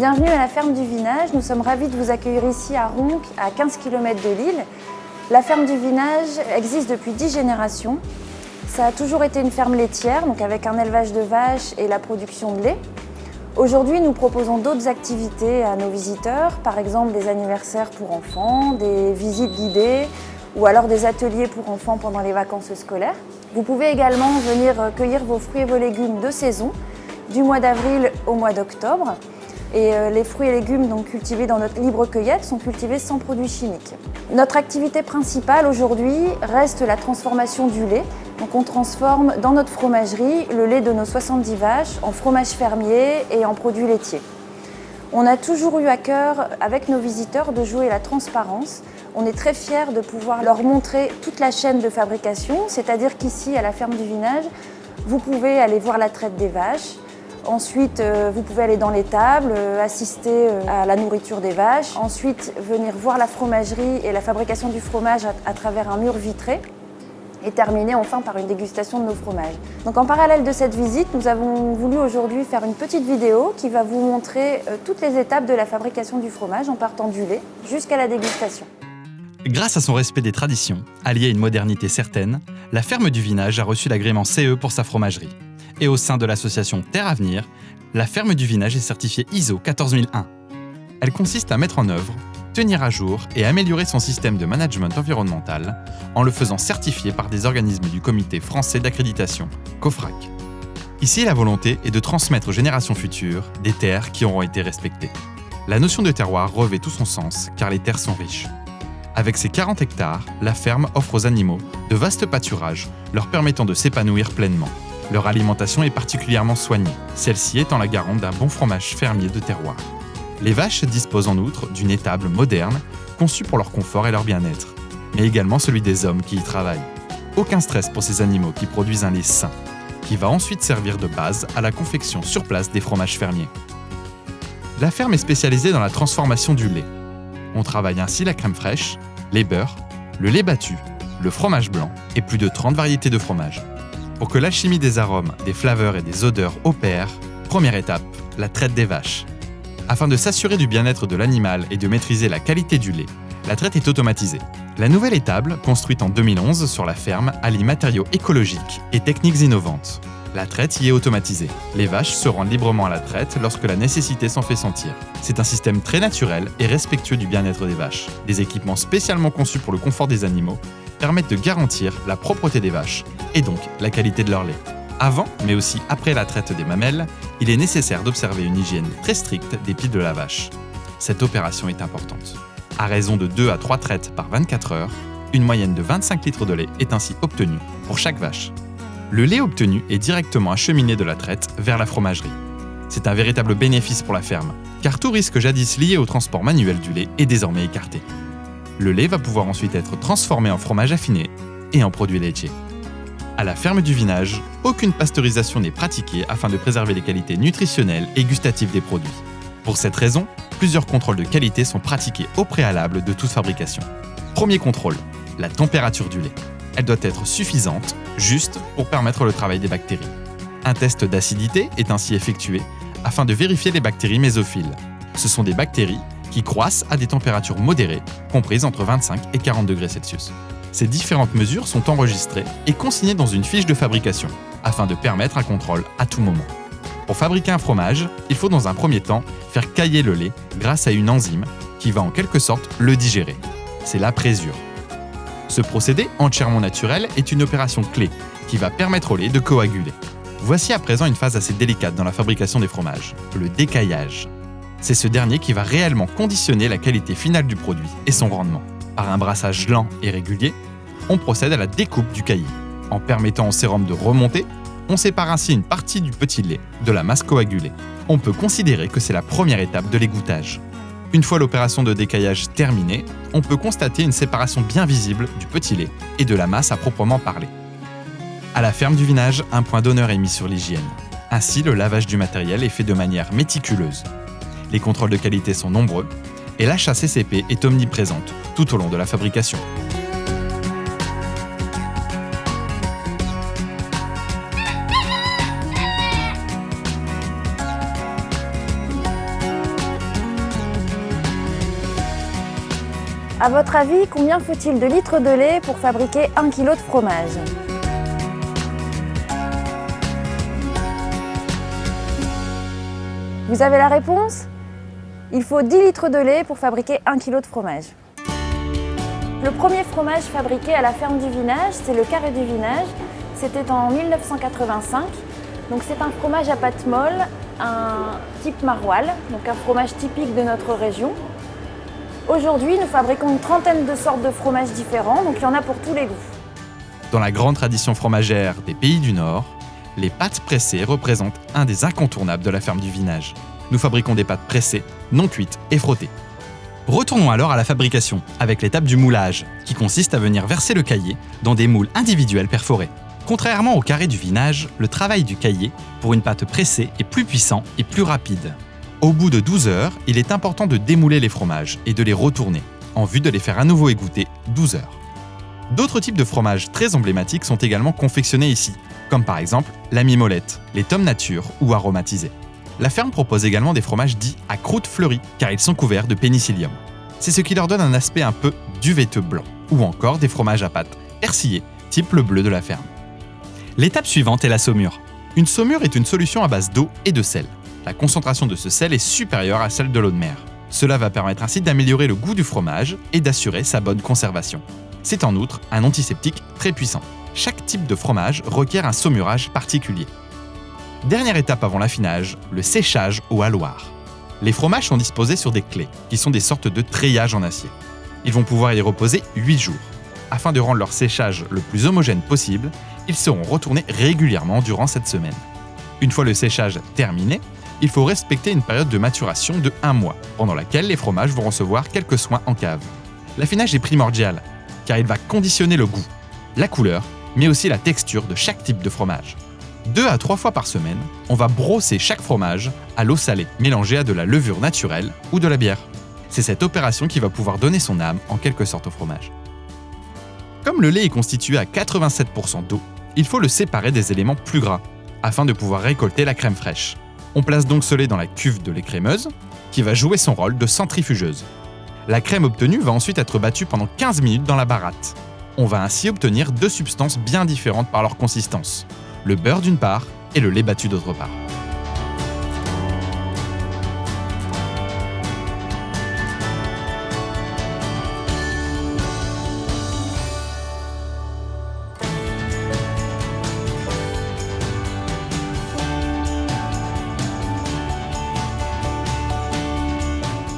Bienvenue à la ferme du Vinage. Nous sommes ravis de vous accueillir ici à Ronques, à 15 km de Lille. La ferme du Vinage existe depuis 10 générations. Ça a toujours été une ferme laitière, donc avec un élevage de vaches et la production de lait. Aujourd'hui, nous proposons d'autres activités à nos visiteurs, par exemple des anniversaires pour enfants, des visites guidées ou alors des ateliers pour enfants pendant les vacances scolaires. Vous pouvez également venir cueillir vos fruits et vos légumes de saison, du mois d'avril au mois d'octobre. Et les fruits et légumes donc cultivés dans notre libre cueillette sont cultivés sans produits chimiques. Notre activité principale aujourd'hui reste la transformation du lait. Donc on transforme dans notre fromagerie le lait de nos 70 vaches en fromage fermier et en produits laitiers. On a toujours eu à cœur avec nos visiteurs de jouer la transparence. On est très fiers de pouvoir leur montrer toute la chaîne de fabrication, c'est-à-dire qu'ici à la ferme du Vinage, vous pouvez aller voir la traite des vaches. Ensuite, vous pouvez aller dans l'étable, assister à la nourriture des vaches. Ensuite, venir voir la fromagerie et la fabrication du fromage à travers un mur vitré. Et terminer enfin par une dégustation de nos fromages. Donc en parallèle de cette visite, nous avons voulu aujourd'hui faire une petite vidéo qui va vous montrer toutes les étapes de la fabrication du fromage en partant du lait jusqu'à la dégustation. Grâce à son respect des traditions, allié à une modernité certaine, la ferme du Vinage a reçu l'agrément CE pour sa fromagerie. Et au sein de l'association Terre à Venir, la ferme du Vinage est certifiée ISO 14001. Elle consiste à mettre en œuvre, tenir à jour et améliorer son système de management environnemental en le faisant certifier par des organismes du Comité français d'accréditation, COFRAC. Ici, la volonté est de transmettre aux générations futures des terres qui auront été respectées. La notion de terroir revêt tout son sens car les terres sont riches. Avec ses 40 hectares, la ferme offre aux animaux de vastes pâturages leur permettant de s'épanouir pleinement. Leur alimentation est particulièrement soignée, celle-ci étant la garante d'un bon fromage fermier de terroir. Les vaches disposent en outre d'une étable moderne, conçue pour leur confort et leur bien-être, mais également celui des hommes qui y travaillent. Aucun stress pour ces animaux qui produisent un lait sain, qui va ensuite servir de base à la confection sur place des fromages fermiers. La ferme est spécialisée dans la transformation du lait. On travaille ainsi la crème fraîche, les beurres, le lait battu, le fromage blanc et plus de 30 variétés de fromages. Pour que l'alchimie des arômes, des flaveurs et des odeurs opère, première étape, la traite des vaches. Afin de s'assurer du bien-être de l'animal et de maîtriser la qualité du lait, la traite est automatisée. La nouvelle étable, construite en 2011 sur la ferme, allie matériaux écologiques et techniques innovantes. La traite y est automatisée. Les vaches se rendent librement à la traite lorsque la nécessité s'en fait sentir. C'est un système très naturel et respectueux du bien-être des vaches. Des équipements spécialement conçus pour le confort des animaux permettent de garantir la propreté des vaches et donc la qualité de leur lait. Avant, mais aussi après la traite des mamelles, il est nécessaire d'observer une hygiène très stricte des pieds de la vache. Cette opération est importante. À raison de 2 à 3 traites par 24 heures, une moyenne de 25 litres de lait est ainsi obtenue pour chaque vache. Le lait obtenu est directement acheminé de la traite vers la fromagerie. C'est un véritable bénéfice pour la ferme, car tout risque jadis lié au transport manuel du lait est désormais écarté. Le lait va pouvoir ensuite être transformé en fromage affiné et en produits laitiers. À la ferme du Vinage, aucune pasteurisation n'est pratiquée afin de préserver les qualités nutritionnelles et gustatives des produits. Pour cette raison, plusieurs contrôles de qualité sont pratiqués au préalable de toute fabrication. Premier contrôle, la température du lait. Elle doit être suffisante, juste pour permettre le travail des bactéries. Un test d'acidité est ainsi effectué afin de vérifier les bactéries mésophiles. Ce sont des bactéries qui croissent à des températures modérées, comprises entre 25 et 40 degrés Celsius. Ces différentes mesures sont enregistrées et consignées dans une fiche de fabrication, afin de permettre un contrôle à tout moment. Pour fabriquer un fromage, il faut dans un premier temps faire cailler le lait grâce à une enzyme qui va en quelque sorte le digérer. C'est la présure. Ce procédé entièrement naturel est une opération clé qui va permettre au lait de coaguler. Voici à présent une phase assez délicate dans la fabrication des fromages, le décaillage. C'est ce dernier qui va réellement conditionner la qualité finale du produit et son rendement. Par un brassage lent et régulier, on procède à la découpe du caillis. En permettant au sérum de remonter, on sépare ainsi une partie du petit lait de la masse coagulée. On peut considérer que c'est la première étape de l'égouttage. Une fois l'opération de décaillage terminée, on peut constater une séparation bien visible du petit lait et de la masse à proprement parler. À la ferme du Vinage, un point d'honneur est mis sur l'hygiène. Ainsi, le lavage du matériel est fait de manière méticuleuse. Les contrôles de qualité sont nombreux et l'HACCP est omniprésente tout au long de la fabrication. À votre avis, combien faut-il de litres de lait pour fabriquer 1 kg de fromage? Vous avez la réponse? Il faut 10 litres de lait pour fabriquer 1 kg de fromage. Le premier fromage fabriqué à la ferme du Vinage, c'est le Carré du Vinage. C'était en 1985. Donc c'est un fromage à pâte molle, un type maroilles, donc un fromage typique de notre région. Aujourd'hui, nous fabriquons une trentaine de sortes de fromages différents, donc il y en a pour tous les goûts. Dans la grande tradition fromagère des pays du Nord, les pâtes pressées représentent un des incontournables de la ferme du Vinage. Nous fabriquons des pâtes pressées, non cuites et frottées. Retournons alors à la fabrication, avec l'étape du moulage, qui consiste à venir verser le caillé dans des moules individuels perforés. Contrairement au Carré du Vinage, le travail du caillé, pour une pâte pressée, est plus puissant et plus rapide. Au bout de 12 heures, il est important de démouler les fromages et de les retourner, en vue de les faire à nouveau égoutter 12 heures. D'autres types de fromages très emblématiques sont également confectionnés ici, comme par exemple la mimolette, les tomes nature ou aromatisés. La ferme propose également des fromages dits à croûte fleurie, car ils sont couverts de pénicillium. C'est ce qui leur donne un aspect un peu duveteux blanc, ou encore des fromages à pâte persillés, type le bleu de la ferme. L'étape suivante est la saumure. Une saumure est une solution à base d'eau et de sel. La concentration de ce sel est supérieure à celle de l'eau de mer. Cela va permettre ainsi d'améliorer le goût du fromage et d'assurer sa bonne conservation. C'est en outre un antiseptique très puissant. Chaque type de fromage requiert un saumurage particulier. Dernière étape avant l'affinage, le séchage au halloir. Les fromages sont disposés sur des clés, qui sont des sortes de treillages en acier. Ils vont pouvoir y reposer 8 jours. Afin de rendre leur séchage le plus homogène possible, ils seront retournés régulièrement durant cette semaine. Une fois le séchage terminé, il faut respecter une période de maturation de 1 mois, pendant laquelle les fromages vont recevoir quelques soins en cave. L'affinage est primordial, car il va conditionner le goût, la couleur, mais aussi la texture de chaque type de fromage. 2 à 3 fois par semaine, on va brosser chaque fromage à l'eau salée, mélangée à de la levure naturelle ou de la bière. C'est cette opération qui va pouvoir donner son âme en quelque sorte au fromage. Comme le lait est constitué à 87% d'eau, il faut le séparer des éléments plus gras, afin de pouvoir récolter la crème fraîche. On place donc ce lait dans la cuve de l'écrémeuse, qui va jouer son rôle de centrifugeuse. La crème obtenue va ensuite être battue pendant 15 minutes dans la baratte. On va ainsi obtenir 2 substances bien différentes par leur consistance. Le beurre d'une part et le lait battu d'autre part.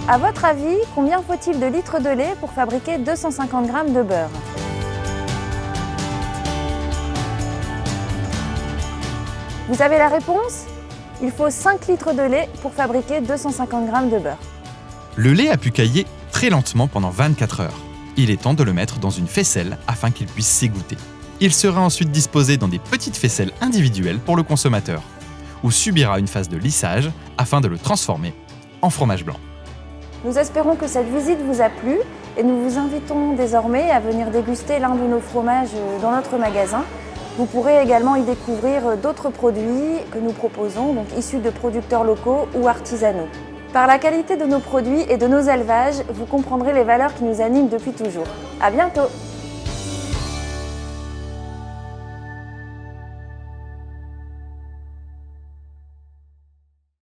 À votre avis, combien faut-il de litres de lait pour fabriquer 250 g de beurre? Vous avez la réponse? Il faut 5 litres de lait pour fabriquer 250 g de beurre. Le lait a pu cailler très lentement pendant 24 heures. Il est temps de le mettre dans une faisselle afin qu'il puisse s'égoutter. Il sera ensuite disposé dans des petites faisselles individuelles pour le consommateur, ou subira une phase de lissage afin de le transformer en fromage blanc. Nous espérons que cette visite vous a plu et nous vous invitons désormais à venir déguster l'un de nos fromages dans notre magasin. Vous pourrez également y découvrir d'autres produits que nous proposons, donc issus de producteurs locaux ou artisanaux. Par la qualité de nos produits et de nos élevages, vous comprendrez les valeurs qui nous animent depuis toujours. À bientôt!